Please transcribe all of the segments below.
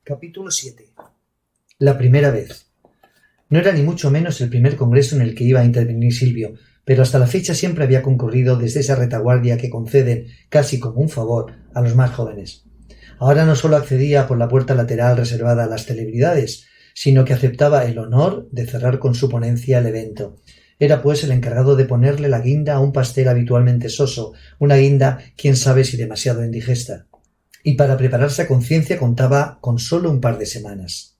Capítulo 7. La primera vez. No era ni mucho menos el primer congreso en el que iba a intervenir Silvio, pero hasta la fecha siempre había concurrido desde esa retaguardia que conceden, casi como un favor, a los más jóvenes. Ahora no solo accedía por la puerta lateral reservada a las celebridades, sino que aceptaba el honor de cerrar con su ponencia el evento. Era pues el encargado de ponerle la guinda a un pastel habitualmente soso, una guinda quién sabe si demasiado indigesta. Y para prepararse a conciencia contaba con solo un par de semanas.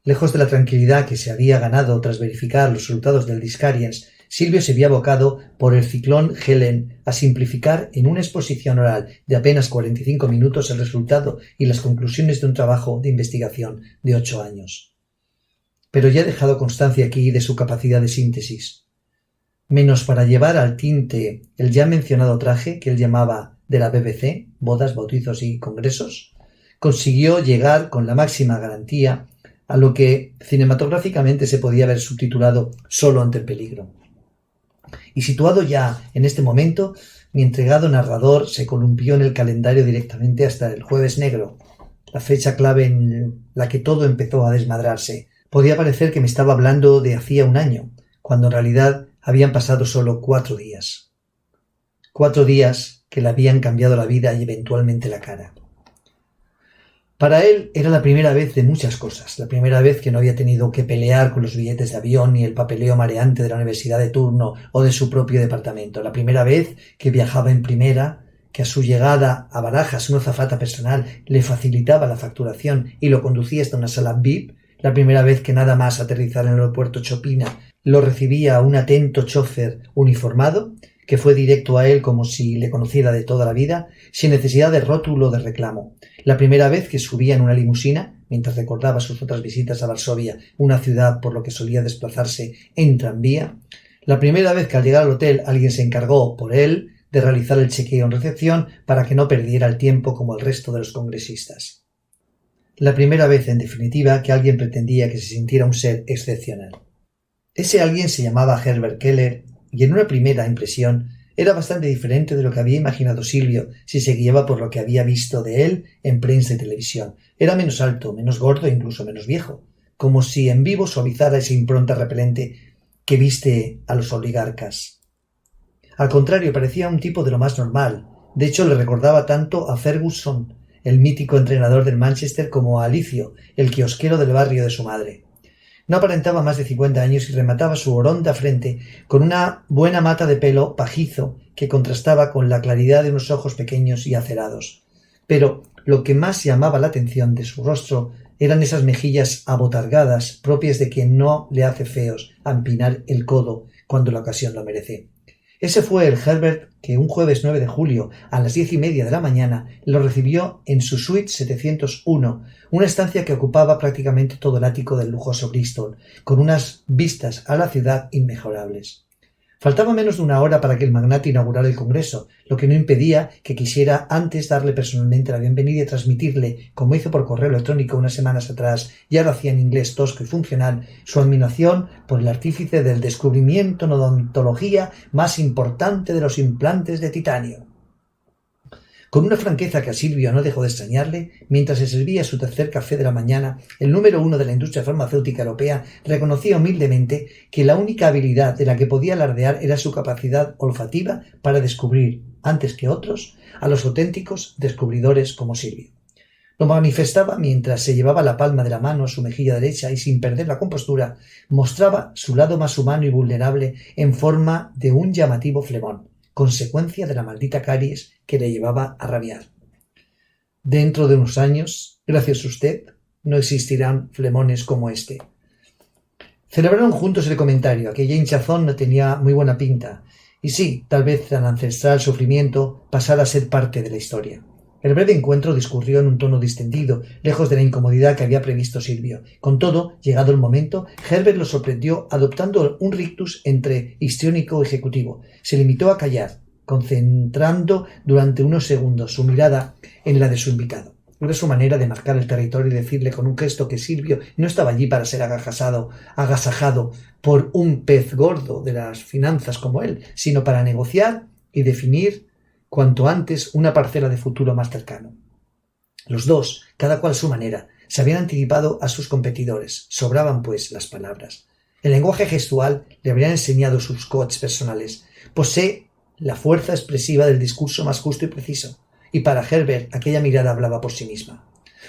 Lejos de la tranquilidad que se había ganado tras verificar los resultados del Discariens, Silvio se había abocado por el ciclón Helen a simplificar en una exposición oral de apenas 45 minutos el resultado y las conclusiones de un trabajo de investigación de 8 años. Pero ya he dejado constancia aquí de su capacidad de síntesis. Menos para llevar al tinte el ya mencionado traje que él llamaba de la BBC, bodas, bautizos y congresos, consiguió llegar con la máxima garantía a lo que cinematográficamente se podía haber subtitulado Solo ante el peligro. Y situado ya en este momento, mi entregado narrador se columpió en el calendario directamente hasta el Jueves Negro, la fecha clave en la que todo empezó a desmadrarse. Podía parecer que me estaba hablando de hacía un año, cuando en realidad habían pasado solo 4 días. 4 días que le habían cambiado la vida y eventualmente la cara. Para él era la primera vez de muchas cosas, la primera vez que no había tenido que pelear con los billetes de avión ni el papeleo mareante de la universidad de turno o de su propio departamento, la primera vez que viajaba en primera, que a su llegada a Barajas una azafata personal le facilitaba la facturación y lo conducía hasta una sala VIP, la primera vez que nada más aterrizar en el aeropuerto Chopina lo recibía un atento chofer uniformado, que fue directo a él como si le conociera de toda la vida, sin necesidad de rótulo de reclamo. La primera vez que subía en una limusina, mientras recordaba sus otras visitas a Varsovia, una ciudad por lo que solía desplazarse en tranvía. La primera vez que al llegar al hotel alguien se encargó por él de realizar el chequeo en recepción para que no perdiera el tiempo como el resto de los congresistas. La primera vez, en definitiva, que alguien pretendía que se sintiera un ser excepcional. Ese alguien se llamaba Herbert Keller, y en una primera impresión era bastante diferente de lo que había imaginado Silvio si se guiaba por lo que había visto de él en prensa y televisión. Era menos alto, menos gordo e incluso menos viejo, como si en vivo suavizara esa impronta repelente que viste a los oligarcas. Al contrario, parecía un tipo de lo más normal. De hecho, le recordaba tanto a Ferguson, el mítico entrenador del Manchester, como a Alicio, el quiosquero del barrio de su madre. No aparentaba más de 50 años y remataba su oronda frente con una buena mata de pelo pajizo que contrastaba con la claridad de unos ojos pequeños y acerados. Pero lo que más llamaba la atención de su rostro eran esas mejillas abotargadas propias de quien no le hace feos a empinar el codo cuando la ocasión lo merece. Ese fue el Herbert que un jueves 9 de julio a las 10:30 de la mañana lo recibió en su suite 701, una estancia que ocupaba prácticamente todo el ático del lujoso Bristol, con unas vistas a la ciudad inmejorables. Faltaba menos de una hora para que el magnate inaugurara el congreso, lo que no impedía que quisiera antes darle personalmente la bienvenida y transmitirle, como hizo por correo electrónico unas semanas atrás, y ahora hacía en inglés tosco y funcional, su admiración por el artífice del descubrimiento en odontología más importante de los implantes de titanio. Con una franqueza que a Silvio no dejó de extrañarle, mientras se servía su tercer café de la mañana, el número 1 de la industria farmacéutica europea reconocía humildemente que la única habilidad de la que podía alardear era su capacidad olfativa para descubrir, antes que otros, a los auténticos descubridores como Silvio. Lo manifestaba mientras se llevaba la palma de la mano a su mejilla derecha y, sin perder la compostura, mostraba su lado más humano y vulnerable en forma de un llamativo flemón, consecuencia de la maldita caries que le llevaba a rabiar. Dentro de unos años, gracias a usted, no existirán flemones como este. Celebraron juntos el comentario. Aquella hinchazón no tenía muy buena pinta, y sí, tal vez el ancestral sufrimiento pasara a ser parte de la historia. El breve encuentro discurrió en un tono distendido, lejos de la incomodidad que había previsto Silvio. Con todo, llegado el momento, Herbert lo sorprendió adoptando un rictus entre histriónico y ejecutivo. Se limitó a callar, concentrando durante unos segundos su mirada en la de su invitado. Era su manera de marcar el territorio y decirle con un gesto que Silvio no estaba allí para ser agasajado por un pez gordo de las finanzas como él, sino para negociar y definir cuanto antes una parcela de futuro más cercano. Los dos, cada cual a su manera, se habían anticipado a sus competidores. Sobraban, pues, las palabras. El lenguaje gestual le habrían enseñado sus coaches personales. Posee la fuerza expresiva del discurso más justo y preciso. Y para Herbert aquella mirada hablaba por sí misma.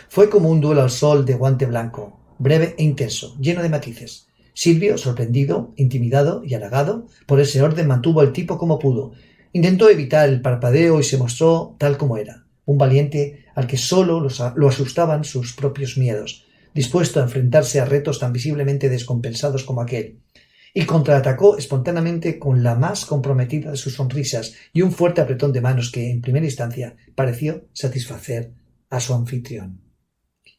Fue como un duelo al sol de guante blanco, breve e intenso, lleno de matices. Silvio, sorprendido, intimidado y halagado por ese orden, mantuvo el tipo como pudo. Intentó evitar el parpadeo y se mostró tal como era, un valiente al que solo lo asustaban sus propios miedos, dispuesto a enfrentarse a retos tan visiblemente descompensados como aquel. Y contraatacó espontáneamente con la más comprometida de sus sonrisas y un fuerte apretón de manos que, en primera instancia, pareció satisfacer a su anfitrión.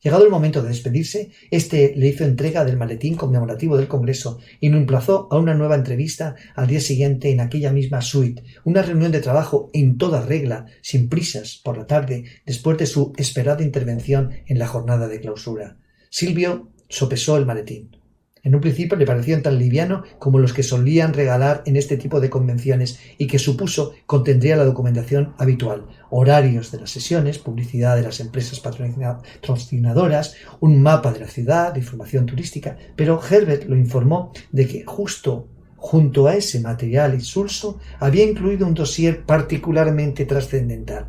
Llegado el momento de despedirse, éste le hizo entrega del maletín conmemorativo del Congreso y lo emplazó a una nueva entrevista al día siguiente en aquella misma suite, una reunión de trabajo en toda regla, sin prisas, por la tarde, después de su esperada intervención en la jornada de clausura. Silvio sopesó el maletín. En un principio le pareció tan liviano como los que solían regalar en este tipo de convenciones y que supuso contendría la documentación habitual, horarios de las sesiones, publicidad de las empresas patrocinadoras, un mapa de la ciudad, información turística, pero Herbert lo informó de que justo junto a ese material insulso había incluido un dossier particularmente trascendental.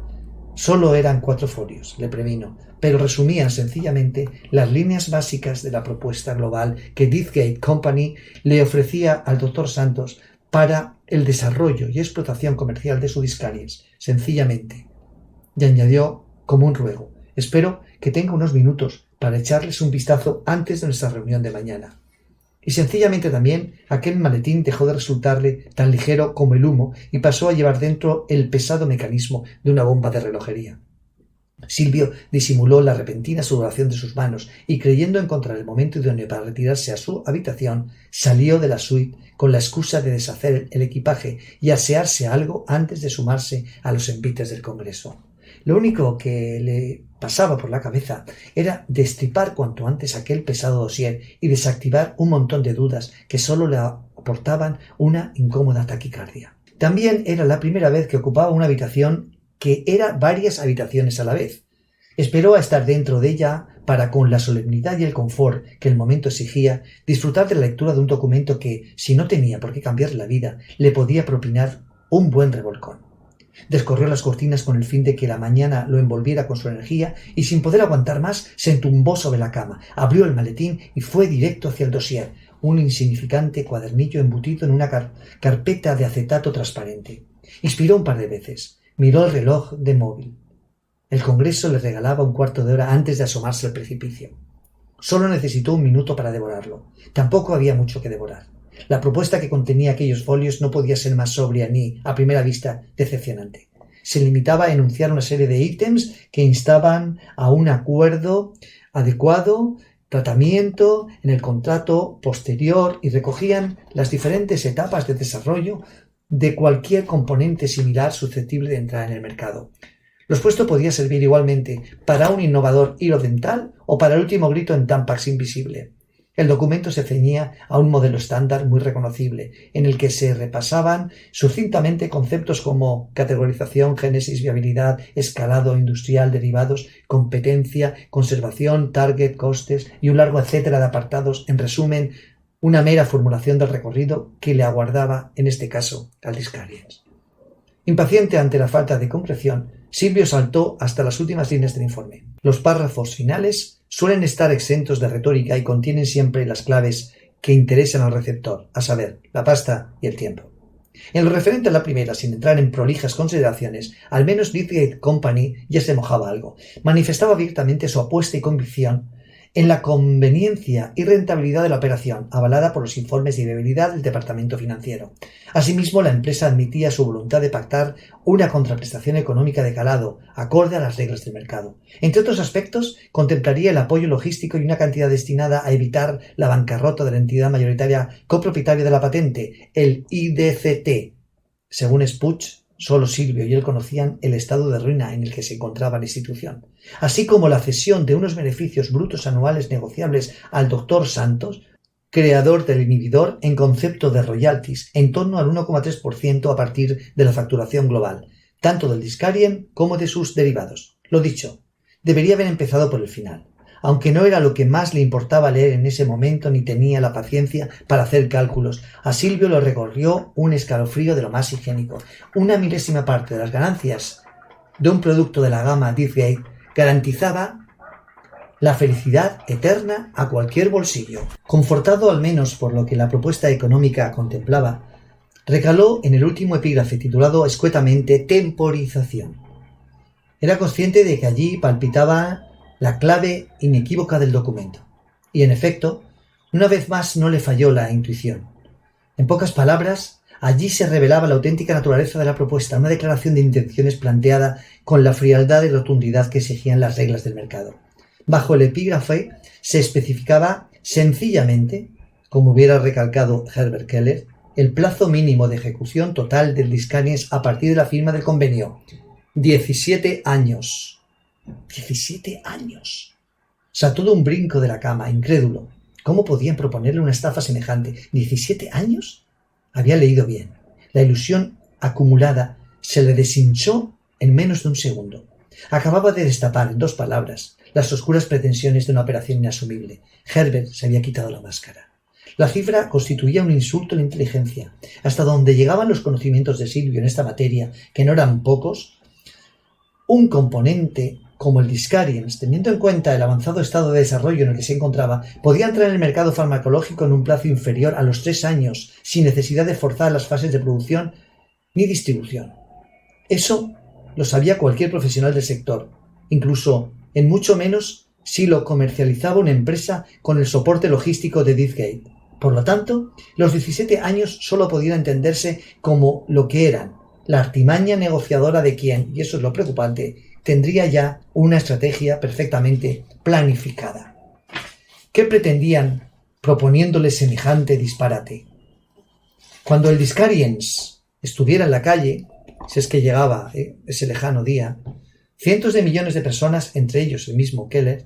Solo eran 4 folios, le previno, pero resumían sencillamente las líneas básicas de la propuesta global que Deathgate Company le ofrecía al Dr. Santos para el desarrollo y explotación comercial de su Discaries, sencillamente. Y añadió como un ruego: espero que tenga unos minutos para echarles un vistazo antes de nuestra reunión de mañana. Y sencillamente también aquel maletín dejó de resultarle tan ligero como el humo y pasó a llevar dentro el pesado mecanismo de una bomba de relojería. Silvio disimuló la repentina sudoración de sus manos y, creyendo encontrar el momento idóneo para retirarse a su habitación, salió de la suite con la excusa de deshacer el equipaje y asearse algo antes de sumarse a los envites del Congreso. Lo único que le pasaba por la cabeza era destripar cuanto antes aquel pesado dossier y desactivar un montón de dudas que solo le aportaban una incómoda taquicardia. También era la primera vez que ocupaba una habitación que era varias habitaciones a la vez. Esperó a estar dentro de ella para, con la solemnidad y el confort que el momento exigía, disfrutar de la lectura de un documento que, si no tenía por qué cambiarle la vida, le podía propinar un buen revolcón. Descorrió las cortinas con el fin de que la mañana lo envolviera con su energía y, sin poder aguantar más, se entumbó sobre la cama, abrió el maletín y fue directo hacia el dossier, un insignificante cuadernillo embutido en una carpeta de acetato transparente. Inspiró un par de veces. Miró el reloj de móvil. El Congreso le regalaba un cuarto de hora antes de asomarse al precipicio. Solo necesitó un minuto para devorarlo. Tampoco había mucho que devorar. La propuesta que contenía aquellos folios no podía ser más sobria ni, a primera vista, decepcionante. Se limitaba a enunciar una serie de ítems que instaban a un acuerdo adecuado, tratamiento en el contrato posterior y recogían las diferentes etapas de desarrollo de cualquier componente similar susceptible de entrar en el mercado. Lo expuesto podía servir igualmente para un innovador hilo dental o para el último grito en Tampax invisible. El documento se ceñía a un modelo estándar muy reconocible, en el que se repasaban sucintamente conceptos como categorización, génesis, viabilidad, escalado industrial, derivados, competencia, conservación, target, costes y un largo etcétera de apartados. En resumen, una mera formulación del recorrido que le aguardaba, en este caso, al Discaries. Impaciente ante la falta de concreción, Silvio saltó hasta las últimas líneas del informe. Los párrafos finales suelen estar exentos de retórica y contienen siempre las claves que interesan al receptor, a saber, la pasta y el tiempo. En lo referente a la primera, sin entrar en prolijas consideraciones, al menos Deathgate Company ya se mojaba algo. Manifestaba abiertamente su apuesta y convicción en la conveniencia y rentabilidad de la operación, avalada por los informes de viabilidad del departamento financiero. Asimismo, la empresa admitía su voluntad de pactar una contraprestación económica de calado, acorde a las reglas del mercado. Entre otros aspectos, contemplaría el apoyo logístico y una cantidad destinada a evitar la bancarrota de la entidad mayoritaria copropietaria de la patente, el IDCT. Según Spuch, solo Silvio y él conocían el estado de ruina en el que se encontraba la institución, así como la cesión de unos beneficios brutos anuales negociables al Dr. Santos, creador del inhibidor en concepto de royalties, en torno al 1,3% a partir de la facturación global, tanto del Discarien como de sus derivados. Lo dicho, Debería haber empezado por el final, aunque no era lo que más le importaba leer en ese momento ni tenía la paciencia para hacer cálculos. A Silvio lo recorrió un escalofrío de lo más higiénico. Una milésima parte de las ganancias de un producto de la gama Deathgate garantizaba la felicidad eterna a cualquier bolsillo. Confortado al menos por lo que la propuesta económica contemplaba, recaló en el último epígrafe titulado escuetamente Temporización. Era consciente de que allí palpitaba la clave inequívoca del documento. Y en efecto, una vez más no le falló la intuición. En pocas palabras, allí se revelaba la auténtica naturaleza de la propuesta, una declaración de intenciones planteada con la frialdad y rotundidad que exigían las reglas del mercado. Bajo el epígrafe se especificaba sencillamente, como hubiera recalcado Herbert Keller, el plazo mínimo de ejecución total del Discariens a partir de la firma del convenio. 17 años. 17 años. Saltó un brinco de la cama, incrédulo. ¿Cómo podían proponerle una estafa semejante? ¿17 años? Había leído bien. La ilusión acumulada se le deshinchó en menos de un segundo. Acababa de destapar, en 2 palabras, las oscuras pretensiones de una operación inasumible. Herbert se había quitado la máscara. La cifra constituía un insulto a la inteligencia. Hasta donde llegaban los conocimientos de Silvio en esta materia, que no eran pocos, un componente como el Discariens, teniendo en cuenta el avanzado estado de desarrollo en el que se encontraba, podía entrar en el mercado farmacológico en un plazo inferior a los 3 años, sin necesidad de forzar las fases de producción ni distribución. Eso lo sabía cualquier profesional del sector, incluso en mucho menos si lo comercializaba una empresa con el soporte logístico de Deathgate. Por lo tanto, los 17 años solo podían entenderse como lo que eran, la artimaña negociadora de quien, y eso es lo preocupante, tendría ya una estrategia perfectamente planificada. ¿Qué pretendían proponiéndole semejante disparate? Cuando el Discariens estuviera en la calle, si es que llegaba ese lejano día, cientos de millones de personas, entre ellos el mismo Keller,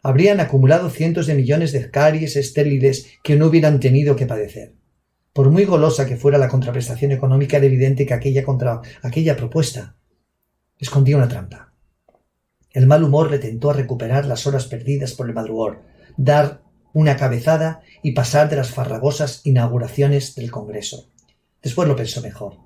habrían acumulado cientos de millones de caries estériles que no hubieran tenido que padecer. Por muy golosa que fuera la contraprestación económica, era evidente que aquella propuesta escondía una trampa. El mal humor le tentó a recuperar las horas perdidas por el madrugor, dar una cabezada y pasar de las farragosas inauguraciones del Congreso. Después lo pensó mejor.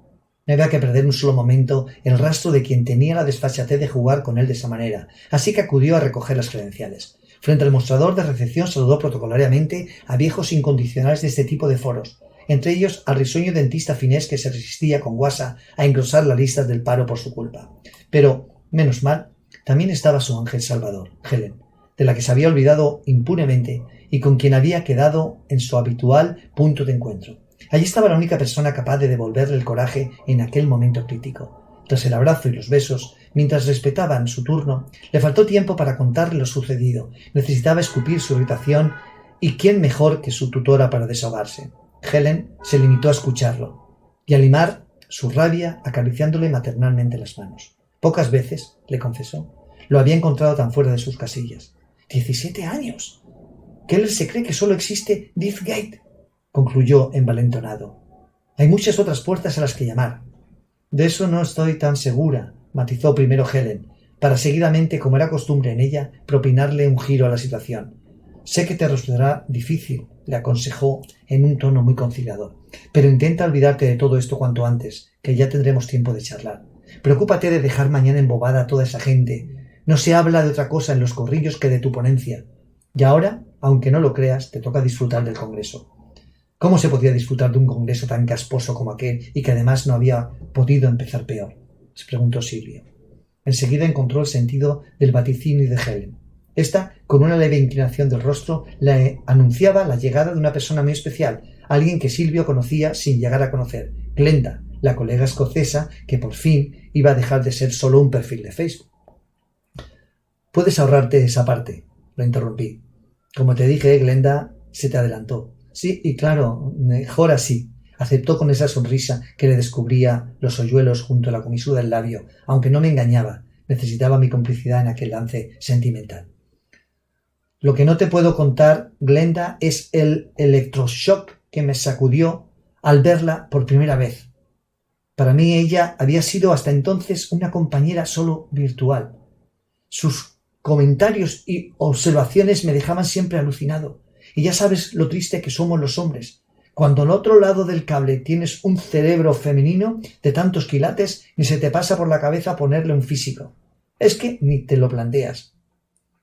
No había que perder un solo momento el rastro de quien tenía la desfachatez de jugar con él de esa manera, así que acudió a recoger las credenciales. Frente al mostrador de recepción saludó protocolariamente a viejos incondicionales de este tipo de foros, entre ellos al risueño dentista finés que se resistía con guasa a engrosar las listas del paro por su culpa. Pero, menos mal, también estaba su ángel salvador, Helen, de la que se había olvidado impunemente y con quien había quedado en su habitual punto de encuentro. Allí estaba la única persona capaz de devolverle el coraje en aquel momento crítico. Tras el abrazo y los besos, mientras respetaban su turno, le faltó tiempo para contarle lo sucedido. Necesitaba escupir su irritación y quién mejor que su tutora para desahogarse. Helen se limitó a escucharlo y a limar su rabia acariciándole maternalmente las manos. Pocas veces, le confesó, lo había encontrado tan fuera de sus casillas. 17 años. Keller se cree que solo existe Deathgate, concluyó envalentonado. Hay muchas otras puertas a las que llamar. De eso no estoy tan segura, matizó primero Helen, para seguidamente, como era costumbre en ella, propinarle un giro a la situación. Sé que te resultará difícil, le aconsejó en un tono muy conciliador, pero intenta olvidarte de todo esto cuanto antes, que ya tendremos tiempo de charlar. Preocúpate de dejar mañana embobada a toda esa gente. No se habla de otra cosa en los corrillos que de tu ponencia. Y ahora, aunque no lo creas, te toca disfrutar del Congreso. ¿Cómo se podía disfrutar de un congreso tan casposo como aquel y que además no había podido empezar peor? Se preguntó Silvio. Enseguida encontró el sentido del vaticinio de Helen. Esta, con una leve inclinación del rostro, le anunciaba la llegada de una persona muy especial, alguien que Silvio conocía sin llegar a conocer, Glenda, la colega escocesa que por fin iba a dejar de ser solo un perfil de Facebook. Puedes ahorrarte esa parte, lo interrumpí. Como te dije, Glenda se te adelantó. Sí, y claro, mejor así, aceptó con esa sonrisa que le descubría los hoyuelos junto a la comisura del labio, aunque no me engañaba, necesitaba mi complicidad en aquel lance sentimental. Lo que no te puedo contar, Glenda, es el electroshock que me sacudió al verla por primera vez. Para mí ella había sido hasta entonces una compañera solo virtual. Sus comentarios y observaciones me dejaban siempre alucinado. Y ya sabes lo triste que somos los hombres. Cuando al otro lado del cable tienes un cerebro femenino de tantos quilates, ni se te pasa por la cabeza ponerle un físico. Es que ni te lo planteas.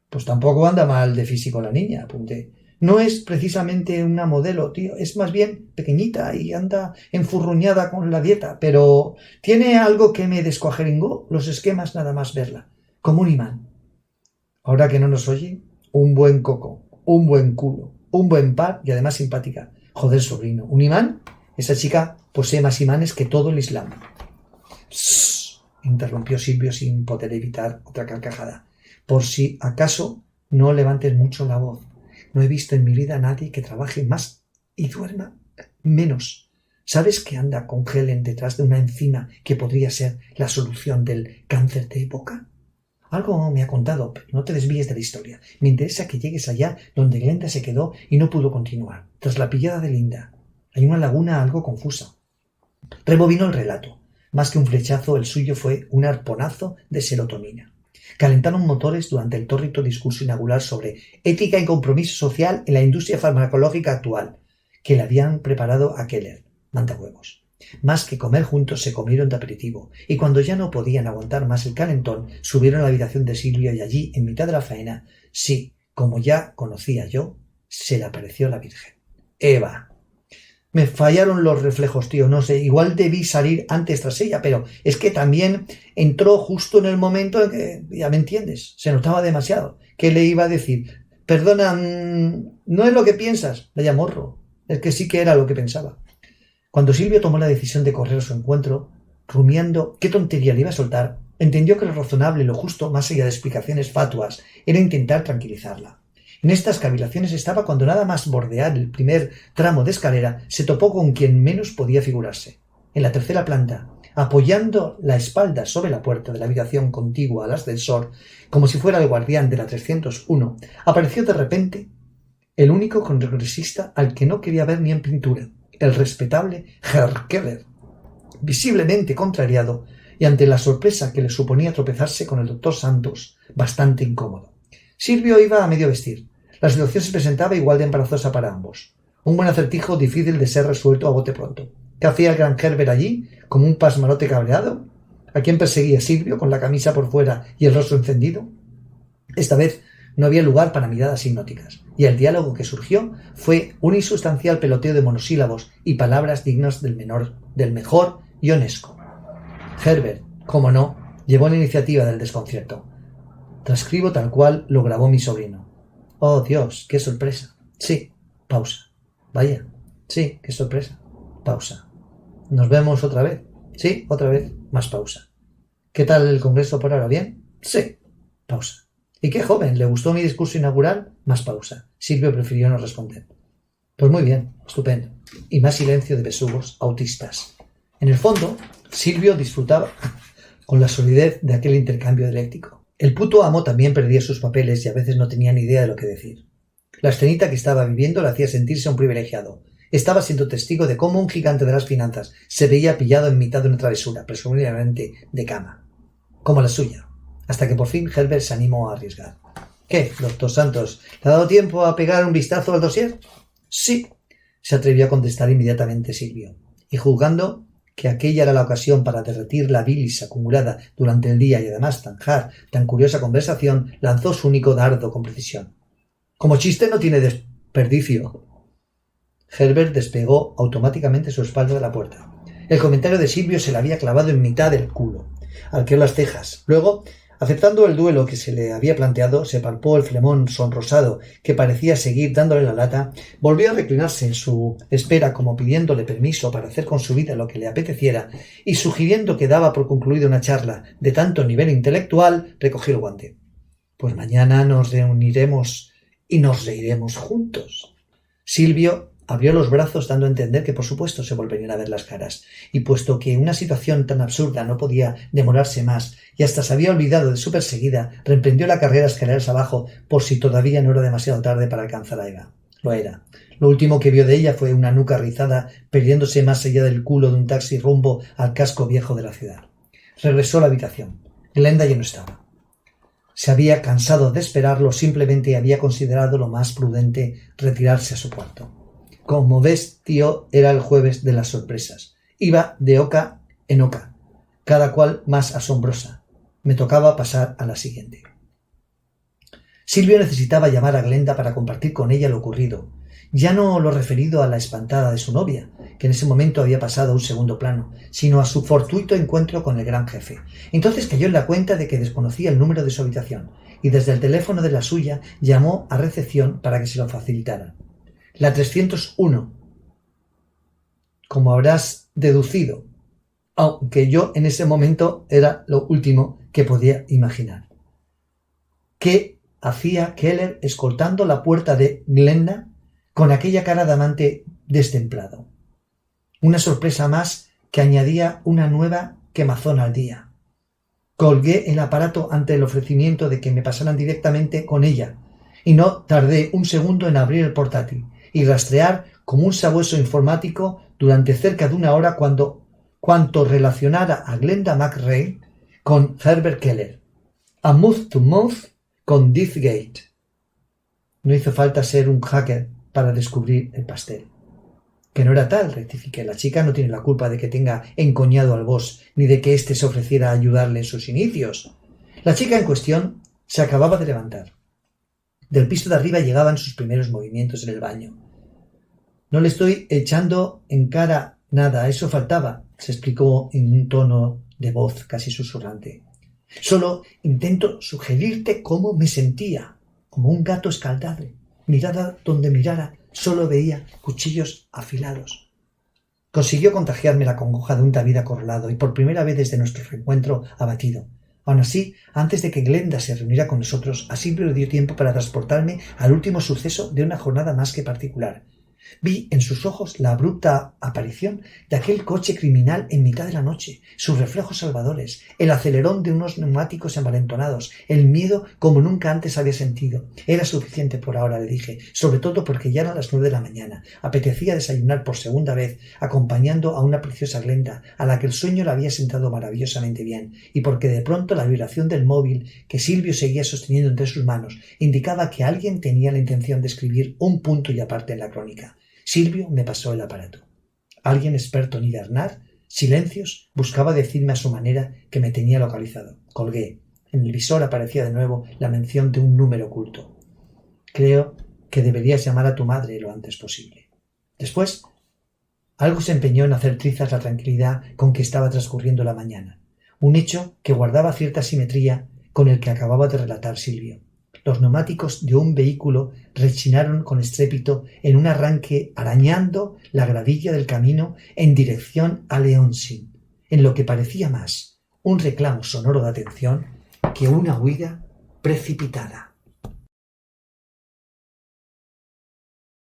Pues tampoco anda mal de físico la niña, apunté. No es precisamente una modelo, tío. Es más bien pequeñita y anda enfurruñada con la dieta, pero tiene algo que me descuajeringó los esquemas nada más verla. Como un imán. Ahora que no nos oye, un buen coco, un buen culo, un buen par y además simpática. Joder, sobrino, ¿un imán? Esa chica posee más imanes que todo el Islam. Shh, interrumpió Silvio sin poder evitar otra carcajada. Por si acaso no levantes mucho la voz. No he visto en mi vida a nadie que trabaje más y duerma menos. ¿Sabes que anda con Helen detrás de una enzima que podría ser la solución del cáncer de boca? Algo me ha contado, pero no te desvíes de la historia. Me interesa que llegues allá donde Glenda se quedó y no pudo continuar, tras la pillada de Linda. Hay una laguna algo confusa. Rebobinó el relato. Más que un flechazo, el suyo fue un arponazo de serotonina. Calentaron motores durante el tórrido discurso inaugural sobre ética y compromiso social en la industria farmacológica actual, que le habían preparado a Keller. Mandahuevos. Más que comer juntos se comieron de aperitivo, y cuando ya no podían aguantar más el calentón, subieron a la habitación de Silvio y allí, en mitad de la faena, sí, como ya conocía yo, se le apareció la Virgen. Eva. Me fallaron los reflejos, tío, no sé, igual debí salir antes tras ella, pero es que también entró justo en el momento en que, ya me entiendes, se notaba demasiado. ¿Qué le iba a decir? Perdona, no es lo que piensas, vaya morro, es que sí que era lo que pensaba. Cuando Silvio tomó la decisión de correr a su encuentro, rumiando qué tontería le iba a soltar, entendió que lo razonable y lo justo, más allá de explicaciones fatuas, era intentar tranquilizarla. En estas cavilaciones estaba cuando nada más bordear el primer tramo de escalera se topó con quien menos podía figurarse. En la tercera planta, apoyando la espalda sobre la puerta de la habitación contigua al ascensor, como si fuera el guardián de la 301, apareció de repente el único congresista al que no quería ver ni en pintura, el respetable Herr Keller, visiblemente contrariado y ante la sorpresa que le suponía tropezarse con el doctor Santos, bastante incómodo. Silvio iba a medio vestir. La situación se presentaba igual de embarazosa para ambos. Un buen acertijo difícil de ser resuelto a bote pronto. ¿Qué hacía el gran Herbert allí, como un pasmarote cabreado? ¿A quién perseguía Silvio, con la camisa por fuera y el rostro encendido? Esta vez no había lugar para miradas hipnóticas, y el diálogo que surgió fue un insustancial peloteo de monosílabos y palabras dignas del mejor Ionesco. Herbert, como no, llevó la iniciativa del desconcierto. Transcribo tal cual lo grabó mi sobrino. Oh, Dios, qué sorpresa. Sí, pausa. Vaya, sí, qué sorpresa. Pausa. ¿Nos vemos otra vez? Sí, otra vez, más pausa. ¿Qué tal el congreso por ahora? ¿Bien? Sí, pausa. ¿Y qué joven? ¿Le gustó mi discurso inaugural? Más pausa. Silvio prefirió no responder. Pues muy bien, estupendo. Y más silencio de besugos autistas. En el fondo, Silvio disfrutaba con la solidez de aquel intercambio dialéctico. El puto amo también perdía sus papeles y a veces no tenía ni idea de lo que decir. La escenita que estaba viviendo le hacía sentirse un privilegiado. Estaba siendo testigo de cómo un gigante de las finanzas se veía pillado en mitad de una travesura, presumiblemente de cama, como la suya, hasta que por fin Herbert se animó a arriesgar. ¿Qué, doctor Santos? ¿Le ha dado tiempo a pegar un vistazo al dossier? Sí, se atrevió a contestar inmediatamente Silvio, y juzgando que aquella era la ocasión para derretir la bilis acumulada durante el día y además zanjar tan curiosa conversación, lanzó su único dardo con precisión. Como chiste no tiene desperdicio. Herbert despegó automáticamente su espalda de la puerta. El comentario de Silvio se le había clavado en mitad del culo. Arqueó las cejas. Luego, aceptando el duelo que se le había planteado, se palpó el flemón sonrosado que parecía seguir dándole la lata, volvió a reclinarse en su espera como pidiéndole permiso para hacer con su vida lo que le apeteciera y sugiriendo que daba por concluida una charla de tanto nivel intelectual, recogió el guante. Pues mañana nos reuniremos y nos reiremos juntos. Silvio abrió los brazos dando a entender que por supuesto se volverían a ver las caras, y puesto que una situación tan absurda no podía demorarse más y hasta se había olvidado de su perseguida, reemprendió la carrera escaleras abajo por si todavía no era demasiado tarde para alcanzar a Eva. Lo era. Lo último que vio de ella fue una nuca rizada perdiéndose más allá del culo de un taxi rumbo al casco viejo de la ciudad. Regresó a la habitación. Glenda ya no estaba. se había cansado de esperarlo, simplemente había considerado lo más prudente retirarse a su cuarto. Como ves, tío, era el jueves de las sorpresas. Iba de oca en oca, cada cual más asombrosa. Me tocaba pasar a la siguiente. Silvio necesitaba llamar a Glenda para compartir con ella lo ocurrido. Ya no lo referido a la espantada de su novia, que en ese momento había pasado a un segundo plano, sino a su fortuito encuentro con el gran jefe. Entonces cayó en la cuenta de que desconocía el número de su habitación, y desde el teléfono de la suya llamó a recepción para que se lo facilitaran. La 301. Como habrás deducido, aunque yo en ese momento era lo último que podía imaginar. ¿Qué hacía Keller escoltando la puerta de Glenda con aquella cara de amante destemplado? Una sorpresa más que añadía una nueva quemazón al día. Colgué el aparato ante el ofrecimiento de que me pasaran directamente con ella, y no tardé un segundo en abrir el portátil y rastrear como un sabueso informático durante cerca de una hora cuanto relacionara a Glenda McRae con Herbert Keller, a mouth to mouth con Deathgate. No hizo falta ser un hacker para descubrir el pastel. Que no era tal, rectifiqué. La chica no tiene la culpa de que tenga encoñado al boss, ni de que éste se ofreciera a ayudarle en sus inicios. La chica en cuestión se acababa de levantar. Del piso de arriba llegaban sus primeros movimientos en el baño. No le estoy echando en cara nada, eso faltaba, se explicó en un tono de voz casi susurrante. Solo intento sugerirte cómo me sentía, como un gato escaldado. Mirada donde mirara, solo veía cuchillos afilados. Consiguió contagiarme la congoja de un David acorralado y por primera vez desde nuestro reencuentro abatido. Aun así, antes de que Glenda se reuniera con nosotros, a Silvio le dio tiempo para transportarme al último suceso de una jornada más que particular. Vi en sus ojos la abrupta aparición de aquel coche criminal en mitad de la noche, sus reflejos salvadores, el acelerón de unos neumáticos envalentonados, el miedo como nunca antes había sentido. Era suficiente por ahora, le dije, sobre todo porque ya eran las 9 de la mañana. Apetecía desayunar por segunda vez, acompañando a una preciosa Glenda, a la que el sueño le había sentado maravillosamente bien, y porque de pronto la vibración del móvil que Silvio seguía sosteniendo entre sus manos indicaba que alguien tenía la intención de escribir un punto y aparte en la crónica. Silvio me pasó el aparato. Alguien experto en hibernar, silencios, buscaba decirme a su manera que me tenía localizado. Colgué. En el visor aparecía de nuevo la mención de un número oculto. Creo que deberías llamar a tu madre lo antes posible. Después, algo se empeñó en hacer trizas la tranquilidad con que estaba transcurriendo la mañana. Un hecho que guardaba cierta simetría con el que acababa de relatar Silvio. Los neumáticos de un vehículo rechinaron con estrépito en un arranque arañando la gravilla del camino en dirección a Leonsin, en lo que parecía más un reclamo sonoro de atención que una huida precipitada.